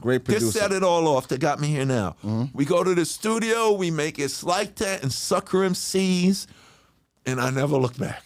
Great producer. This set it all off that got me here now. Mm-hmm. We go to the studio, we make It's Like That and Sucker MCs, and I never looked back.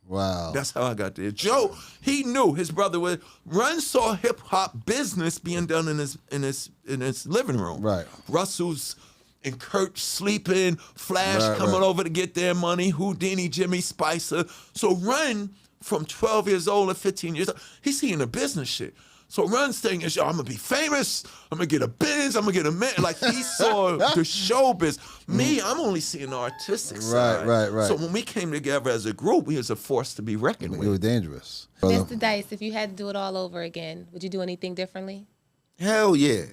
Wow. That's how I got there. Joe, he knew his brother would run, saw hip hop business being done in his living room. Right. Russell's and Kurt sleeping, Flash coming over to get their money, Houdini, Jimmy Spicer. So Run, from 12 years old to 15 years old, he's seeing the business shit. So Run's thing is, yo, I'm gonna be famous, I'm gonna get a Benz, I'm gonna get a man. Like, he saw the showbiz. Me, I'm only seeing the artistic side. Right. So when we came together as a group, we was a force to be reckoned with. It was dangerous. Mr. Dice, if you had to do it all over again, would you do anything differently? Hell yeah.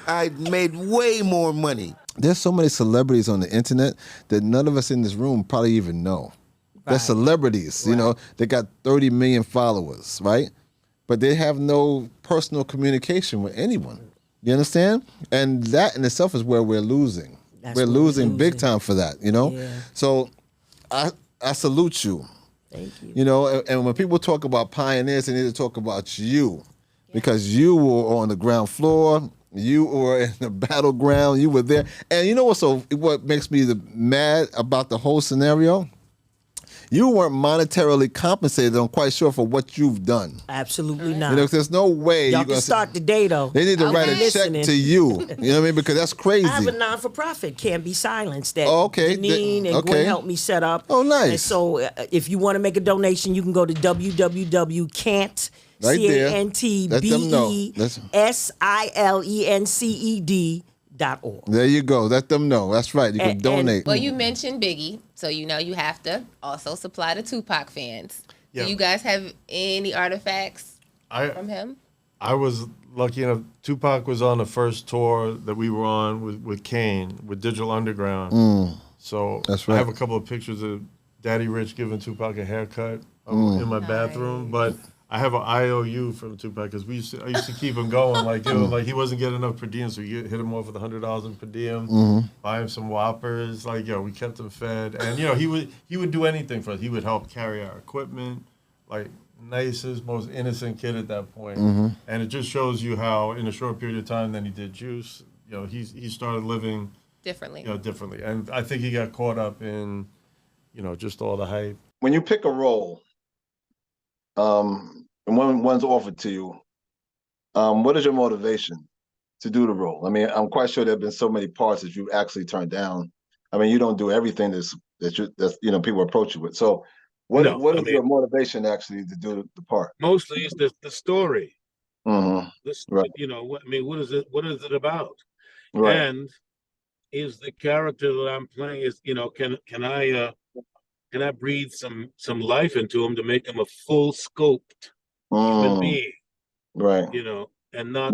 I made way more money. There's so many celebrities on the internet that none of us in this room probably even know. They're celebrities, you know. They got 30 million followers, right? But they have no personal communication with anyone. You understand? And that in itself is where we're losing. We're losing big time for that, you know? Yeah. So I salute you. Thank you. You know, and when people talk about pioneers, they need to talk about you. Because you were on the ground floor, you were in the battleground, you were there. And you know what makes me mad about the whole scenario? You weren't monetarily compensated, I'm quite sure, for what you've done. Absolutely not. You know, there's no way Y'all you're can gonna start the day, though. They need to write a listening. check to you. You know what I mean? Because that's crazy. I have a non-for-profit, Can't Be Silenced, that Janine and Gwen helped me set up. Oh, nice. And so if you want to make a donation, you can go to www.cant, Right there. CANTBESILENCED.org. There you go. Let them know. That's right. You can donate. Well, you mentioned Biggie, so you know you have to also supply the Tupac fans. Yeah. Do you guys have any artifacts from him? I was lucky enough. Tupac was on the first tour that we were on with Kane, with Digital Underground. So That's right. I have a couple of pictures of Daddy Rich giving Tupac a haircut in my bathroom. But I have an IOU from Tupac because I used to keep him going. Like, you know, like he wasn't getting enough per diem, so you hit him off with $100 in per diem, buy him some Whoppers. Like, yo, we kept him fed, and you know, he would do anything for us. He would help carry our equipment, like nicest, most innocent kid at that point. And it just shows you how, in a short period of time, then he did Juice. You know, he started living Differently. You know, differently, and I think he got caught up in, you know, just all the hype. When you pick a role, and one's offered to you, what is your motivation to do the role? I mean, I'm quite sure there have been so many parts that you actually turned down. I mean, you don't do everything that you know people approach you with. So, what is your motivation actually to do the part? Mostly, it's the story. Right. You know, I mean, what is it? What is it about? Right. And is the character that I'm playing can I breathe some life into him to make him a full scoped human being? Right. You know, and not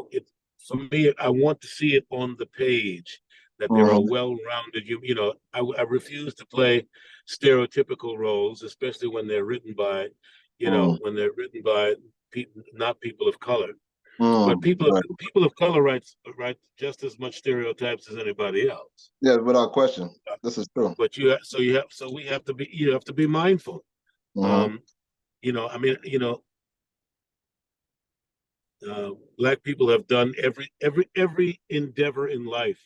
it for me. I want to see it on the page that they're a well-rounded. You know, I refuse to play stereotypical roles, especially when they're written by, when they're written by not people of color. But people of color write just as much stereotypes as anybody else. Yeah, without question, this is true. But you have to be mindful. Black people have done every endeavor in life.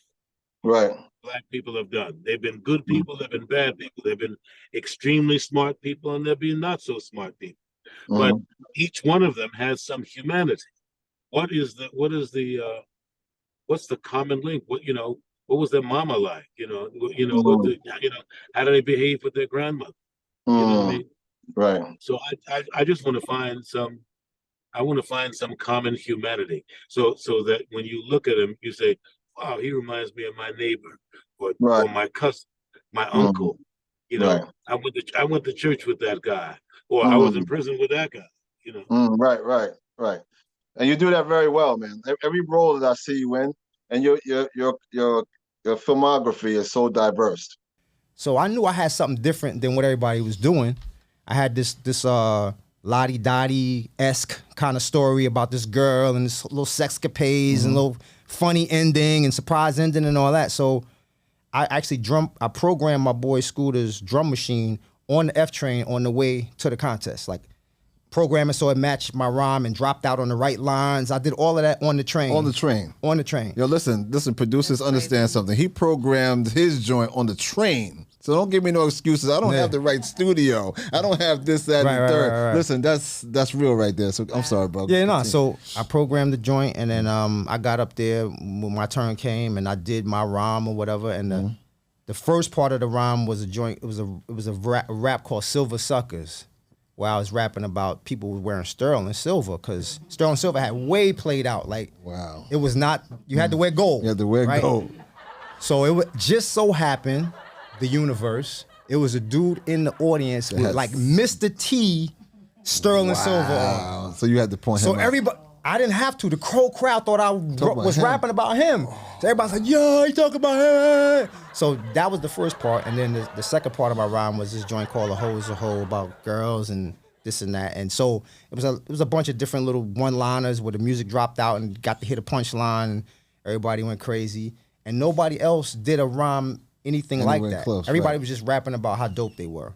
Right. Black people have done. They've been good people. They've been bad people. They've been extremely smart people, and they've been not so smart people. But each one of them has some humanity. What's the common link? What was their mama like? How do they behave with their grandmother? You know what I mean? Right. So I just want to find some common humanity. So that when you look at him, you say, wow, he reminds me of my neighbor or my cousin, my uncle. You know, I went to church with that guy, or I was in prison with that guy. You know. Right. And you do that very well, man. Every role that I see you in, and your filmography is so diverse. So I knew I had something different than what everybody was doing. I had this Lottie Dottie-esque kind of story about this girl and this little sexcapades and little funny ending and surprise ending and all that. So I actually I programmed my boy Scooter's drum machine on the F train on the way to the contest. Like programming so it matched my rhyme and dropped out on the right lines. I did all of that on the train. On the train. On the train. Yo, listen, producers understand something. He programmed his joint on the train. So don't give me no excuses. I don't have the right studio. I don't have this, that, and the third. Right. Listen, that's real right there. So I'm sorry, bro. Yeah, no. So I programmed the joint, and then I got up there when my turn came, and I did my rhyme or whatever. And the first part of the rhyme was a joint. It was a rap called Silver Suckers, where I was rapping about people wearing sterling silver, because sterling silver had way played out. Like, wow, it was not. You had to wear gold. You had to wear gold. So it just so happened, the universe, it was a dude in the audience with like Mr. T sterling silver on. So you had to point him So out. everybody, I didn't have to. The crowd thought I was rapping about him. So everybody's like, yo, he talking about him. So that was the first part. And then the second part of my rhyme was this joint called A Hoe is a Hoe, about girls and this and that. And so it was a bunch of different little one-liners where the music dropped out and got to hit a punchline, and everybody went crazy. And nobody else did a rhyme anything like that. Close, everybody was just rapping about how dope they were.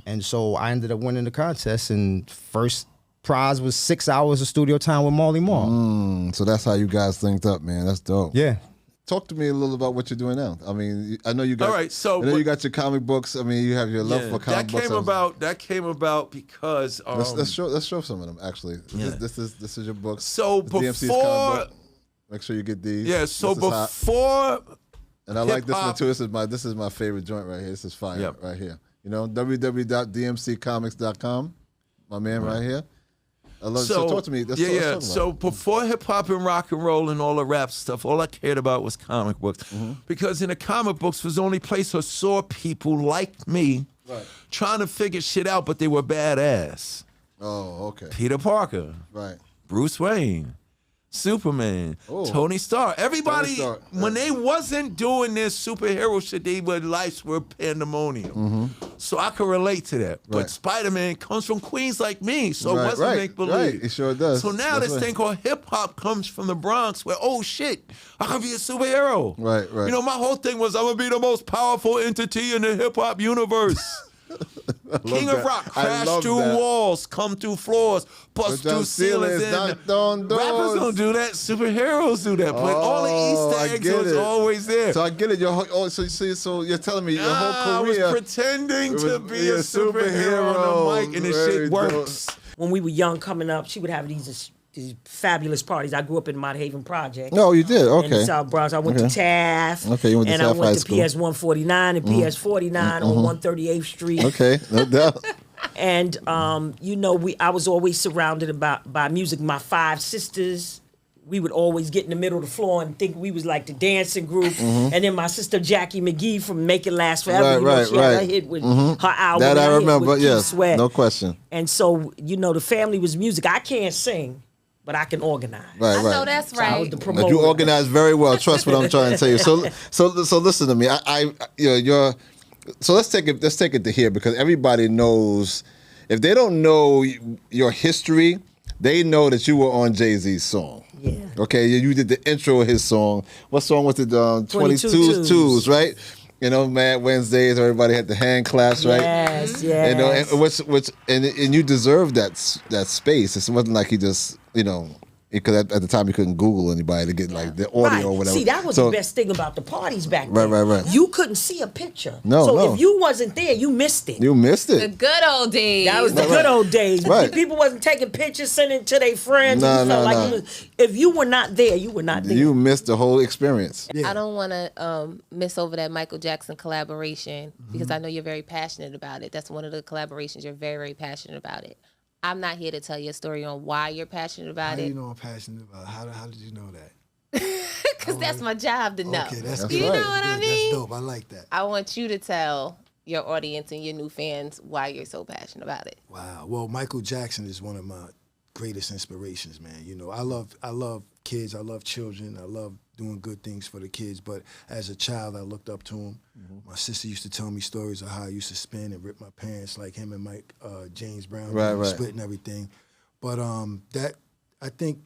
And so I ended up winning the contest, and first prize was 6 hours of studio time with Marley Marl. So that's how you guys linked up, man. That's dope. Yeah. Talk to me a little about what you're doing now. I mean, I know you got. All right, so I know you got your comic books. I mean, you have your love for comic books. That came about because let's show some of them actually. Yeah. This is your book. So DMC's before, comic book. Make sure you get these. Yeah. So This is hot. before. And I like this one too. This is my favorite joint right here. This is fire right here. You know, www.dmccomics.com. My man right here. I love so talk to me. Let's talk about So before hip hop and rock and roll and all the rap stuff, all I cared about was comic books. Because in the comic books was the only place I saw people like me trying to figure shit out, but they were badass. Oh, okay. Peter Parker. Right. Bruce Wayne. Superman, Tony Stark, everybody, when they wasn't doing this superhero shit, their lives were pandemonium. So I could relate to that. But Spider-Man comes from queens like me, so it wasn't make-believe. Right, it sure does. So now this thing called hip-hop comes from the Bronx where, oh shit, I could be a superhero. Right. You know, my whole thing was I'm going to be the most powerful entity in the hip-hop universe. King of Rock, crash through walls, come through floors, bust through ceilings. Knock on doors. Rappers don't do that. Superheroes do that. But all the Easter eggs was always there. So I get it. So you're telling me your whole career. I was pretending to be a superhero on the mic, and this shit works. When we were young coming up, she would have these fabulous parties. I grew up in Mott Haven Project. Oh, you did? Okay. In the South Bronx. I went to TAF. Okay, you went to and TAF I went High to School. PS 149 and PS 49 on 138th Street. Okay, no doubt. And you know, I was always surrounded by music. My 5 sisters, we would always get in the middle of the floor and think we was like the dancing group. And then my sister Jackie McGee from Make It Last Forever, she had a hit with her album. That I remember, yes, Sweat. no question. And so, you know, the family was music. I can't sing, but I can organize. Right. I know that's So I was right. the promoter. But you organize very well. Trust what I'm trying to tell you. So listen to me. So let's take it to here, because everybody knows. If they don't know your history, they know that you were on Jay-Z's song. Yeah. Okay, you did the intro of his song. What song was it? 22 Twos, right? You know, Mad Wednesdays. Everybody had the hand claps, right? Yes. You know, and you deserve that space. It wasn't like he just, you know, because at the time you couldn't Google anybody to get like the audio or whatever. See, that was the best thing about the parties back then. Right. You couldn't see a picture. No. If you wasn't there, you missed it. You missed The it. good old days. That was the good old days. Right. People wasn't taking pictures, sending to their friends. No. If you were not there, you were not there. You missed the whole experience. I don't want to miss over that Michael Jackson collaboration because I know you're very passionate about it. That's one of the collaborations you're very, very passionate about it. I'm not here to tell you a story on why you're passionate about it. How do you know I'm passionate about it? How did you know that? Because that's my job to know. Okay, that's you good. know what I mean? That's dope. I like that. I want you to tell your audience and your new fans why you're so passionate about it. Wow. Well, Michael Jackson is one of my greatest inspirations, man. You know, I love kids. I love children. I love doing good things for the kids. But as a child, I looked up to him. My sister used to tell me stories of how I used to spin and rip my pants like him and Mike James Brown, split and everything. But that, I think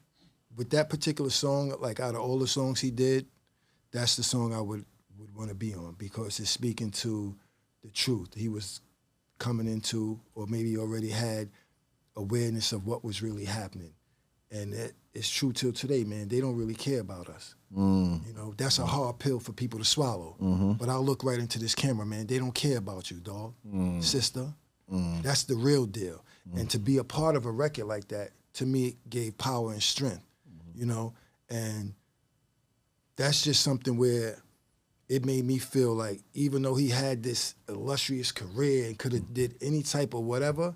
with that particular song, like out of all the songs he did, that's the song I would want to be on, because it's speaking to the truth. He was coming into, or maybe already had awareness of what was really happening. And it's true till today, man. They don't really care about us. You know, that's a hard pill for people to swallow. But I'll look right into this camera, man. They don't care about you, dog, sister. That's the real deal. And to be a part of a record like that, to me, it gave power and strength, you know? And that's just something where it made me feel like, even though he had this illustrious career and could have did any type of whatever,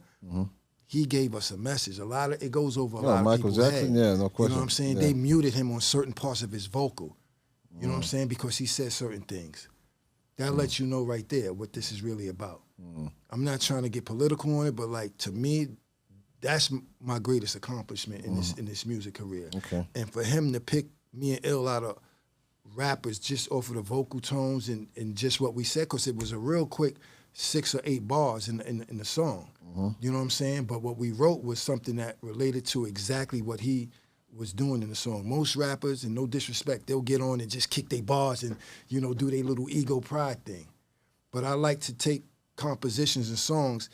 he gave us a message. A lot of it goes over a lot of Michael people's Jackson, head. yeah, no question. You know what I'm saying? Yeah. They muted him on certain parts of his vocal. You know what I'm saying? Because he said certain things. That lets you know right there what this is really about. I'm not trying to get political on it, but like, to me, that's my greatest accomplishment in this music career. Okay. And for him to pick me and Ill out of rappers just off of the vocal tones and just what we said, because it was a real quick 6 or 8 bars in the song. You know what I'm saying? But what we wrote was something that related to exactly what he was doing in the song. Most rappers, and no disrespect, they'll get on and just kick their bars and, you know, do their little ego pride thing. But I like to take compositions and songs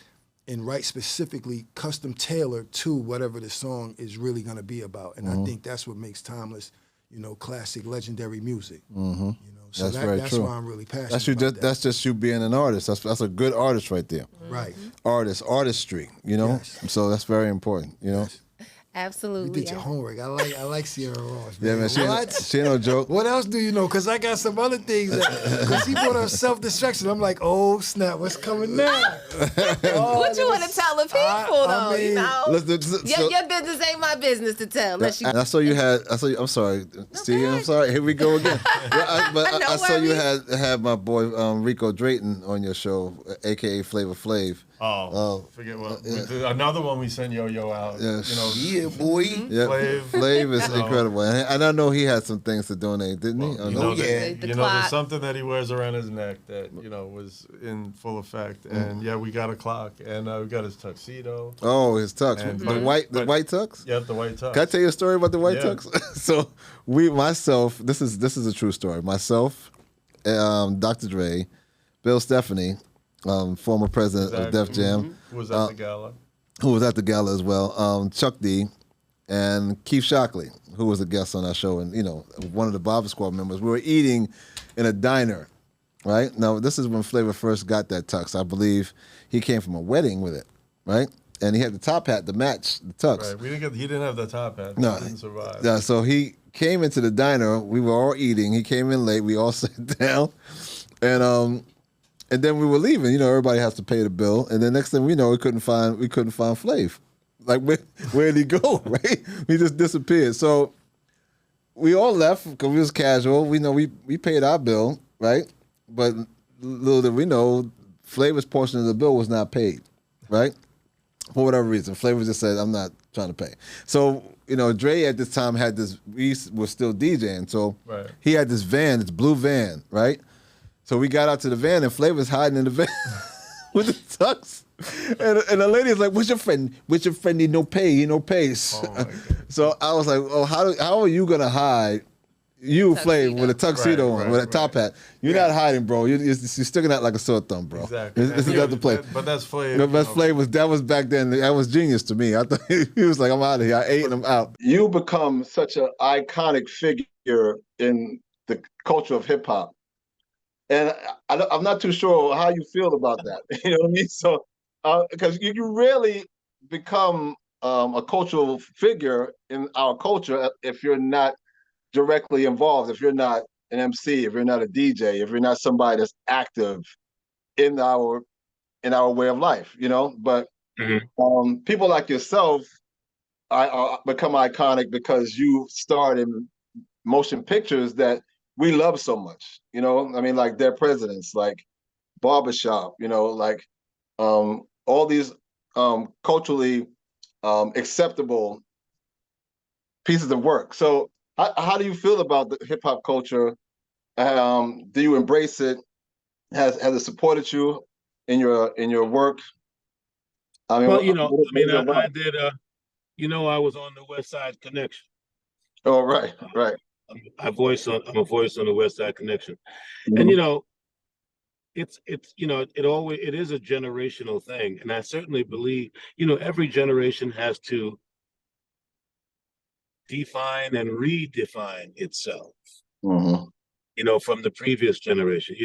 and write specifically custom tailored to whatever the song is really gonna be about. And I think that's what makes timeless, you know, classic, legendary music. You know, so That's very that's true. why I'm really passionate That's you. about that. That's just you being an artist. That's a good artist right there. Right. Artistry. You know. Yes. So that's very important. You know. Yes. You Absolutely. did your homework. I like Ciara Ross. Yeah, man. What? She ain't no joke. What else do you know? Because I got some other things. Because he brought up self-destruction. I'm like, oh, snap, what's coming now? What you want to tell the people, though? mean, you know, your business ain't my business to tell. Unless you. And I saw you had. I'm sorry, Steve. I'm sorry. Here we go again. I saw you had my boy Rico Drayton on your show, aka Flavor Flav. Forget what. Another one we sent Yo out. Yes. You know, Yeah, boy. Yeah, Flav. Flav is incredible, and I know he had some things to donate, didn't he? You know, yeah. The you know, clock. there's something that he wears around his neck that, you know, was in full effect. And yeah, we got a clock, and we got his tuxedo. Oh, his tux, And- the but- white but- tux. Yeah, the white tux. Can I tell you a story about the white Yeah. tux? So this is a true story. Myself, Dr. Dre, Bill Stephanie, former president of Def Jam, Who was at the gala. who was at the gala as well, Chuck D, and Keith Shockley, who was a guest on our show, and, you know, one of the Barber Squad members. We were eating in a diner, right? Now, this is when Flavor first got that tux. I believe he came from a wedding with it, right? And he had the top hat to match the tux. Right. He didn't have the top hat. No. He didn't survive. Yeah, so he came into the diner. We were all eating. He came in late. We all sat down, and then we were leaving. You know, everybody has to pay the bill. And then next thing we know, we couldn't find Flav. Like, where did he go? Right? He just disappeared. So we all left because we was casual. We know we paid our bill, right? But little did we know, Flavor's portion of the bill was not paid, right? For whatever reason, Flavor just said, "I'm not trying to pay." So, you know, Dre at this time had this. We was still DJing, so Right. he had this van, this blue van, right? So we got out to the van, and Flavor's hiding in the van with the tux. And the lady's like, "What's your friend? What's your friend? He no pay. He no pays." Oh, my God. So I was like, "Oh, how are you gonna hide?" You, Flav, with a tuxedo Right, on, with a right, top hat. You're not hiding, bro. You're sticking out like a sore thumb, bro. Exactly. This is not the play. But that's Flav. No, but Flav that was back then. That was genius to me. I thought he was like, "I'm out of here." I ate him out. You become such an iconic figure in the culture of hip hop, and I'm not too sure how you feel about that. You know what I mean? So, because you really become a cultural figure in our culture if you're not directly involved, if you're not an MC, if you're not a DJ, if you're not somebody that's active in our way of life, you know. But people like yourself become iconic because you starred in motion pictures that we love so much. You know, I mean, like Dead Presidents, like Barbershop, you know, like all these culturally acceptable pieces of work. So how do you feel about the hip hop culture? Do you embrace it? Has it supported you in your work? I mean, Well, you know, I did. You know, I was on the West Side Connection. Oh, right. I'm a voice on the West Side Connection, and you know, it's it is a generational thing, and I certainly believe every generation has to define and redefine itself. Mm-hmm. From the previous generation.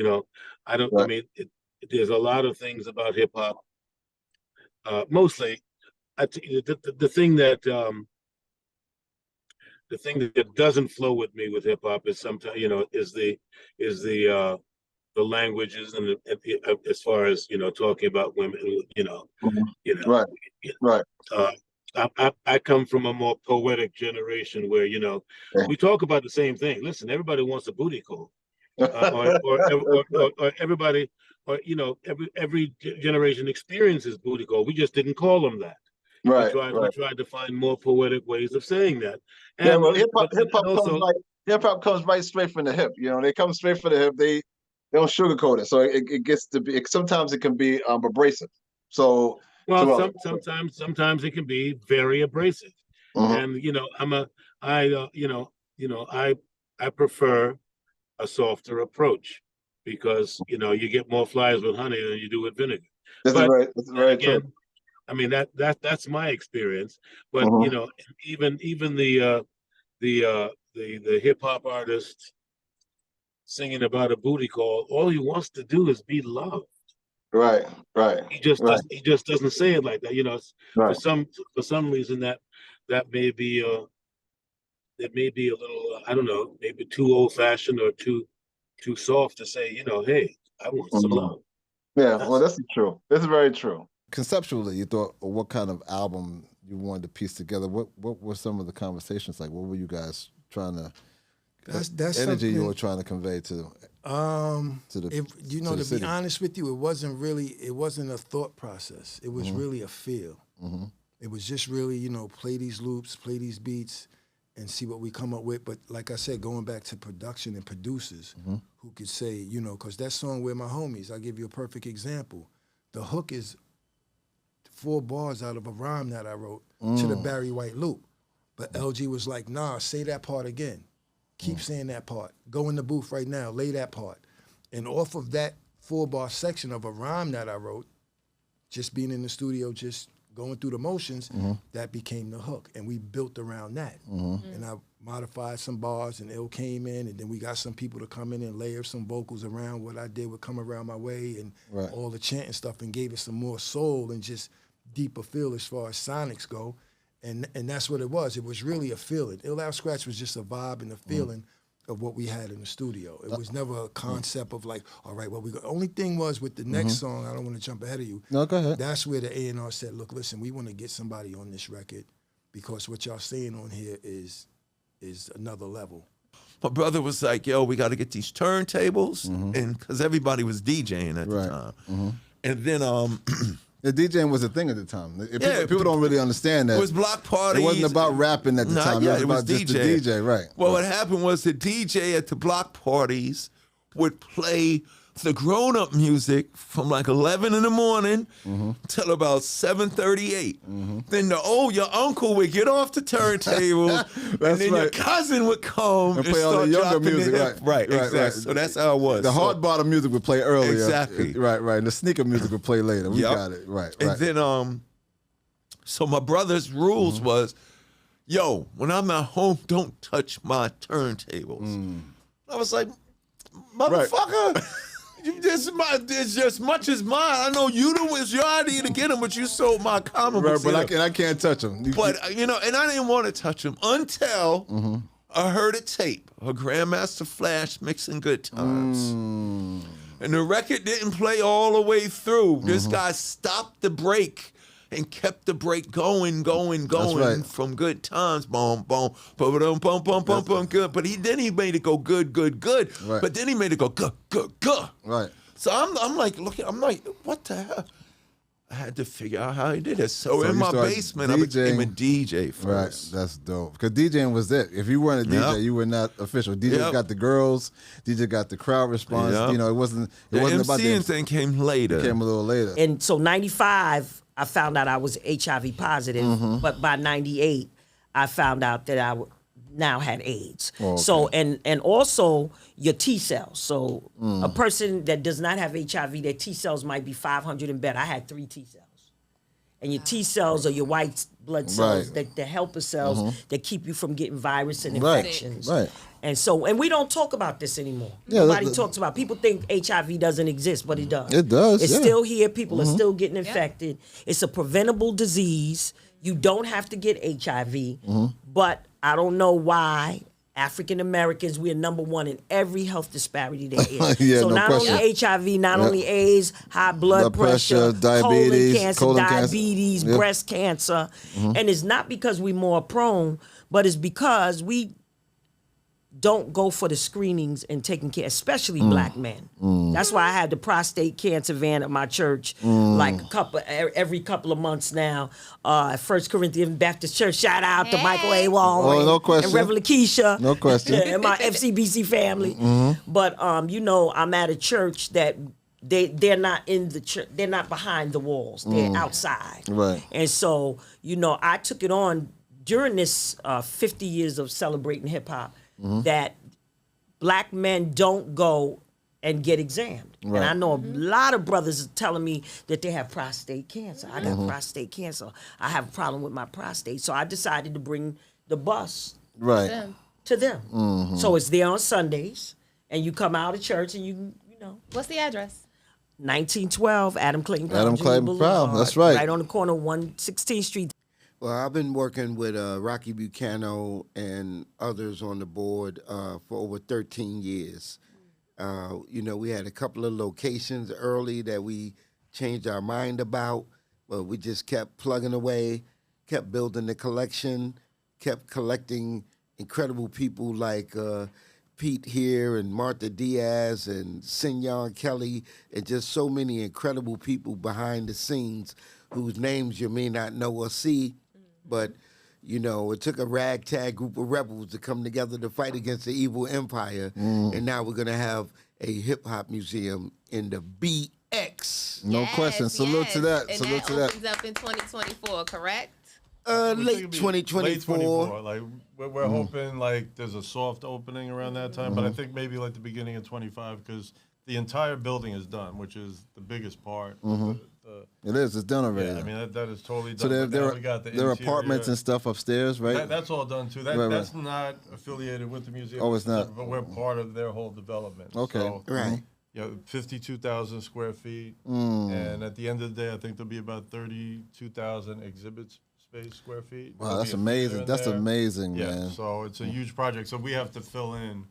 I don't. I Right. mean, there's a lot of things about hip hop. Mostly, the thing that doesn't flow with me with hip hop is sometimes the languages and as far as talking about women. Mm-hmm. Right. Right. Uh, I come from a more poetic generation where we talk about the same thing. Listen, everybody wants a booty call, or everybody, or every generation experiences booty call. We just didn't call them that. Right. We tried to find more poetic ways of saying that. Yeah, And well, hip hop also, comes right straight from the hip. They come straight from the hip. They don't sugarcoat it, so it gets to be. Sometimes it can be abrasive. So, well, sometimes it can be very abrasive, mm-hmm. and I prefer a softer approach because you get more flies with honey than you do with vinegar. This is very again, true. I mean that's my experience. But Mm-hmm. even the hip hop artist singing about a booty call, all he wants to do is be loved. Right. He just doesn't say it like that. Right. For some reason that may be a little I don't know, maybe too old fashioned or too soft to say, hey, I want some Mm-hmm. love. Yeah, well, that's true. This is very true. Conceptually, you thought, or what kind of album you wanted to piece together? What were some of the conversations like? What were you guys trying to? That's energy you something- were trying to convey to the to be honest with you, it wasn't a thought process. It was really a feel. Mm-hmm. It was just really, play these loops, play these beats, and see what we come up with. But like I said, going back to production and producers who could say, because that song "Where My Homies," I'll give you a perfect example. The hook is 4 bars out of a rhyme that I wrote to the Barry White loop. But LG was like, nah, say that part again. Keep saying that part. Go in the booth right now, lay that part. And off of that 4-bar section of a rhyme that I wrote, just being in the studio, just going through the motions, that became the hook. And we built around that. And I modified some bars and Ill came in, and then we got some people to come in and layer some vocals around what I did would come around my way and all the chanting stuff, and gave it some more soul and just deeper feel as far as sonics go. And that's what it was. It was really a feeling. Ill Out Scratch was just a vibe and a feeling of what we had in the studio. It was never a concept of like, all right, well, we got. Only thing was with the next song, I don't want to jump ahead of you. No, go ahead. That's where the A&R said, look, listen, we want to get somebody on this record because what y'all saying on here is another level. My brother was like, yo, we got to get these turntables, and because everybody was DJing at the time. And then the DJing was a thing at the time. People don't really understand that. It was block parties. It wasn't about rapping at the time. Yeah, it was about just the DJ, right. Well, what happened was the DJ at the block parties would play the grown-up music from like 11 in the morning till about 7:38. Then your uncle would get off the turntable, and then your cousin would come and play all start the younger dropping music. the hip. Right, exactly. So that's how it was. The hard bottom music would play earlier. Exactly. Right. And the sneaker music would play later. We got it. Right. And then so my brother's rules was, yo, when I'm at home, don't touch my turntables. I was like, motherfucker. It's just much as mine. I know it's your idea to get them, but you sold my comic books. Right, but I can't touch them. And I didn't want to touch them until I heard a tape, a Grandmaster Flash mixing Good Times. And the record didn't play all the way through. This guy stopped the break and kept the break going from Good Times, boom, boom, boom, boom, boom, boom, boom, good. But then he made it go good. Right. But then he made it go good. Right. So I'm like, what the hell? I had to figure out how he did it. So in you my started basement, I became a DJ first. Right, that's dope. Because DJing was it. If you weren't a DJ, you were not official. DJ got the girls. DJ got the crowd response. It wasn't about the MCing thing came later. It came a little later. And so 95, I found out I was HIV positive, but by 98, I found out that now had AIDS. Oh, okay. So and also your T cells. So a person that does not have HIV, their T cells might be 500 and better. I had 3 T cells. And your T cells are your white blood cells, Right. the helper cells that keep you from getting virus and Right. infections. Right. And so, and we don't talk about this anymore. Yeah, Nobody talks about. People think HIV doesn't exist, but it does. It does, It's yeah. still here. People are still getting infected. It's a preventable disease. You don't have to get HIV, but I don't know why. African Americans, we are number 1 in every health disparity there is. Yeah, so no not question. only HIV, not only AIDS, high blood pressure, diabetes, colon cancer, cancer. diabetes, Yep. breast cancer. And it's not because we're more prone, but it's because we don't go for the screenings and taking care, especially black men. That's why I had the prostate cancer van at my church, like every couple of months now. At 1 Corinthians Baptist Church, shout out to Michael A. Wall no question. and Reverend Lakeisha. No question. And my FCBC family. But you know, I'm at a church that they're not in the church, they're not behind the walls, they're outside. Right. And so, you know, I took it on during this 50 years of celebrating hip hop that black men don't go and get examined. Right. And I know a lot of brothers are telling me that they have prostate cancer. I got prostate cancer. I have a problem with my prostate. So I decided to bring the bus Right. to them. So it's there on Sundays, and you come out of church and you know. What's the address? 1912 Adam Clayton Powell Adam Jr. Clayton Boulevard, Powell, that's right. Right on the corner of 116th Street. Well, I've been working with Rocky Buchanan and others on the board for over 13 years. You know, we had a couple of locations early that we changed our mind about, but we just kept plugging away, kept building the collection, kept collecting incredible people like Pete here and Martha Diaz and Signon Kelly and just so many incredible people behind the scenes whose names you may not know or see, but you know, it took a ragtag group of rebels to come together to fight against the evil empire, and now we're gonna have a hip hop museum in the BX. No question. Salute to that. And Salute to that. opens up in 2024, correct? We think Late it'd be 2024. Late 24. Like we're hoping like there's a soft opening around that time, but I think maybe like the beginning of 25 because the entire building is done, which is the biggest part. It is. It's done already. Yeah, I mean that is totally done. So But now there we got the are interior. apartments and stuff upstairs, right? That's all done too. Right. That's not affiliated with the museum. Oh, it's not. But we're part of their whole development. Okay. So, Right. you know, 52,000 square feet, and at the end of the day, I think there'll be about 32,000 exhibit space square feet. Wow, There'll that's be a theater amazing. in That's there. amazing, Yeah, man. so it's a huge project. So we have to fill in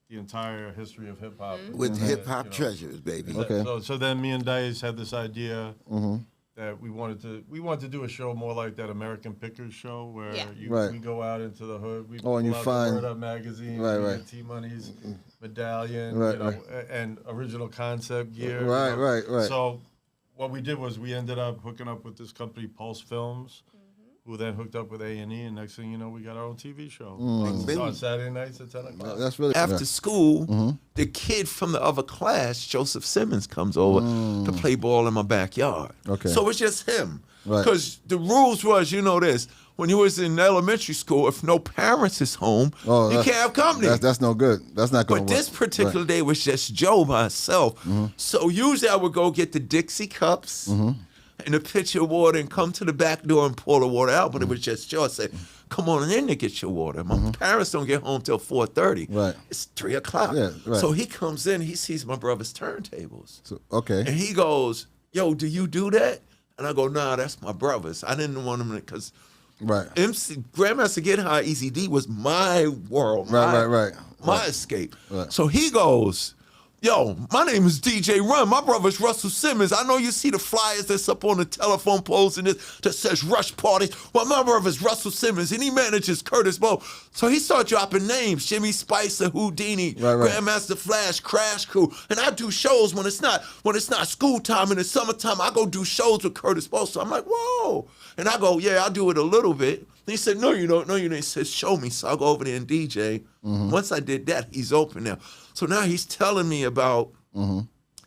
the entire history of hip hop With hip hop you know. treasures, baby. Okay. So then me and Dice had this idea that we wanted to do a show more like that American Pickers show where Yeah. Right. we go out into the hood. We Oh, and you pull out find- the Word Up magazine, Right, we right. get T-Money's medallion, Right, you know, right. and original concept gear. you Right, know. right. So what we did was we ended up hooking up with this company, Pulse Films, who then hooked up with A&E, and next thing you know, we got our own TV show on Saturday nights at 10 o'clock. That's really After school, the kid from the other class, Joseph Simmons, comes over to play ball in my backyard. Okay. So it's just him. Right. Because the rules was, you know this, when you was in elementary school, if no parents is home, you that's- can't have company. That's no good. That's not going But to work. this particular day was just Joe by himself. So usually I would go get the Dixie cups and a pitcher of water and come to the back door and pour the water out. But it was just Joe. I said, come on in to get your water. My parents don't get home till 4:30. Right. It's 3 o'clock. Yeah, right. So he comes in, he sees my brother's turntables. So, okay. And he goes, yo, do you do that? And I go, nah, that's my brother's. I didn't want him because Right. Grandmaster Get High, Easy D was my world. Right. My escape. Right. So he goes, yo, my name is DJ Run. My brother's Russell Simmons. I know you see the flyers that's up on the telephone poles and this that says Rush Party. Well, my brother's Russell Simmons, and he manages Curtis Blow. So he started dropping names: Jimmy Spicer, Houdini, Right. Grandmaster Flash, Crash Crew. And I do shows when it's not school time in the summertime. I go do shows with Curtis Blow. So I'm like, whoa. And I go, yeah, I'll do it a little bit. And he said, no, you don't. No, you don't. He said, show me. So I'll go over there and DJ. Once I did that, he's open now. So now he's telling me about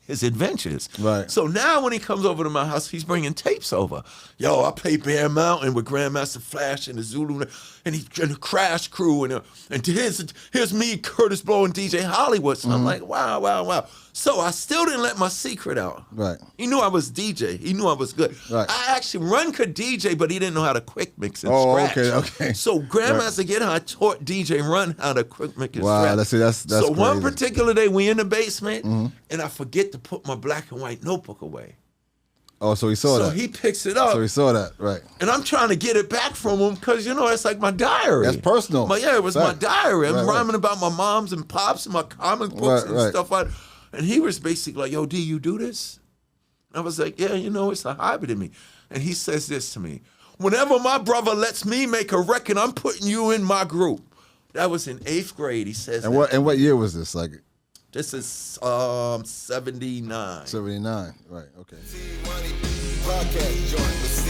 his adventures. Right. So now when he comes over to my house, he's bringing tapes over. Yo, I play Bear Mountain with Grandmaster Flash and the Zulu and the Crash Crew and here's me, Curtis Blow, and DJ Hollywood. So I'm like, wow. So I still didn't let my secret out. Right. He knew I was DJ. He knew I was good. Right. I actually Run could DJ, but he didn't know how to quick mix and Oh, scratch. okay. So Grandmaster Get High taught DJ Run how to quick mix and Wow, scratch. that's So crazy. one particular day we in the basement and I forget to put my black and white notebook away. Oh, so he saw that. So he picks it up. So he saw that, right. And I'm trying to get it back from him because, it's like my diary. That's personal. But yeah, it was my diary. I'm Right, rhyming about my moms and pops and my comic books and stuff like that. And he was basically like, yo, D, you do this? And I was like, yeah, it's a hobby to me. And he says this to me. Whenever my brother lets me make a record, I'm putting you in my group. That was in 8th grade. He says And what year was this? Like this is 79. 79. Right, okay. Podcast joint.